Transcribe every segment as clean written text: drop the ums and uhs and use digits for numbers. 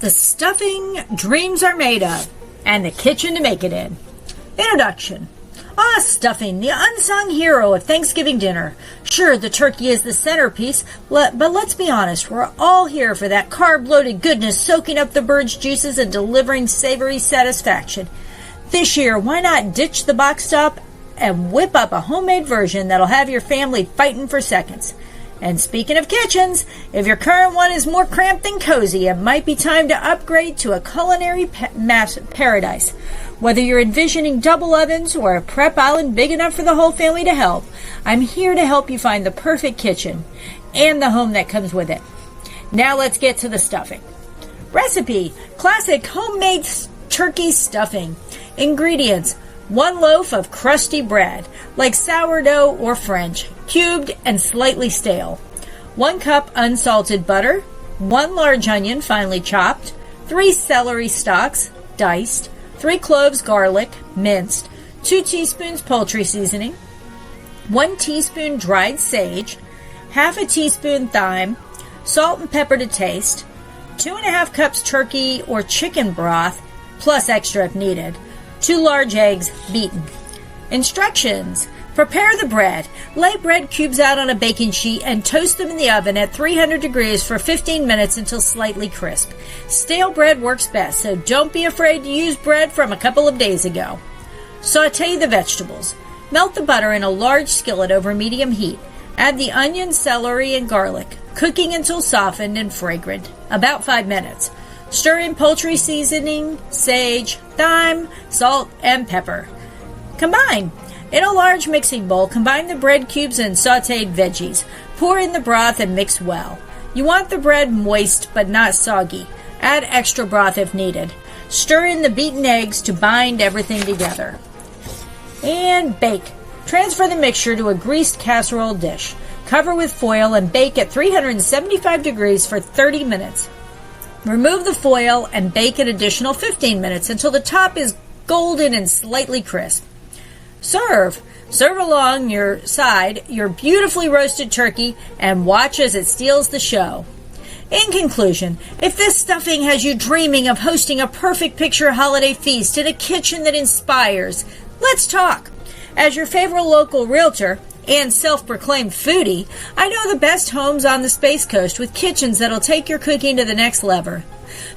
the stuffing dreams are made of, and the kitchen to make it in. Introduction. Stuffing, the unsung hero of Thanksgiving dinner. Sure, the turkey is the centerpiece, but let's be honest, we're all here for that carb-loaded goodness soaking up the bird's juices and delivering savory satisfaction. This year, why not ditch the box top and whip up a homemade version that'll have your family fighting for seconds? And speaking of kitchens, if your current one is more cramped than cozy, it might be time to upgrade to a culinary paradise. Whether you're envisioning double ovens or a prep island big enough for the whole family to help, I'm here to help you find the perfect kitchen and the home that comes with it. Now let's get to the stuffing. Recipe: classic homemade turkey stuffing. Ingredients: 1 loaf of crusty bread, like sourdough or French, cubed and slightly stale. 1 cup unsalted butter. 1 large onion, finely chopped. 3 celery stalks, diced. 3 cloves garlic, minced. 2 teaspoons poultry seasoning. 1 teaspoon dried sage. Half a teaspoon thyme. Salt and pepper to taste. 2.5 cups turkey or chicken broth, plus extra if needed. 2 large eggs, beaten. Instructions: prepare the bread. Lay bread cubes out on a baking sheet and toast them in the oven at 300 degrees for 15 minutes until slightly crisp. Stale bread works best, so don't be afraid to use bread from a couple of days ago. Sauté the vegetables. Melt the butter in a large skillet over medium heat. Add the onion, celery, and garlic, cooking until softened and fragrant, about 5 minutes. Stir in poultry seasoning, sage, thyme, salt, and pepper. Combine. In a large mixing bowl, combine the bread cubes and sautéed veggies. Pour in the broth and mix well. You want the bread moist but not soggy. Add extra broth if needed. Stir in the beaten eggs to bind everything together. And bake. Transfer the mixture to a greased casserole dish. Cover with foil and bake at 375 degrees for 30 minutes. Remove the foil and bake an additional 15 minutes until the top is golden and slightly crisp. Serve. Serve along your side your beautifully roasted turkey and watch as it steals the show. In conclusion, if this stuffing has you dreaming of hosting a perfect picture holiday feast in a kitchen that inspires, let's talk. As your favorite local realtor and self-proclaimed foodie, I know the best homes on the Space Coast with kitchens that'll take your cooking to the next level.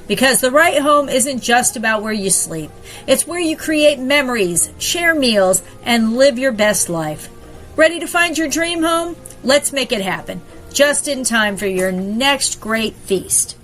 Because the right home isn't just about where you sleep. It's where you create memories, share meals, and live your best life. Ready to find your dream home? Let's make it happen, just in time for your next great feast.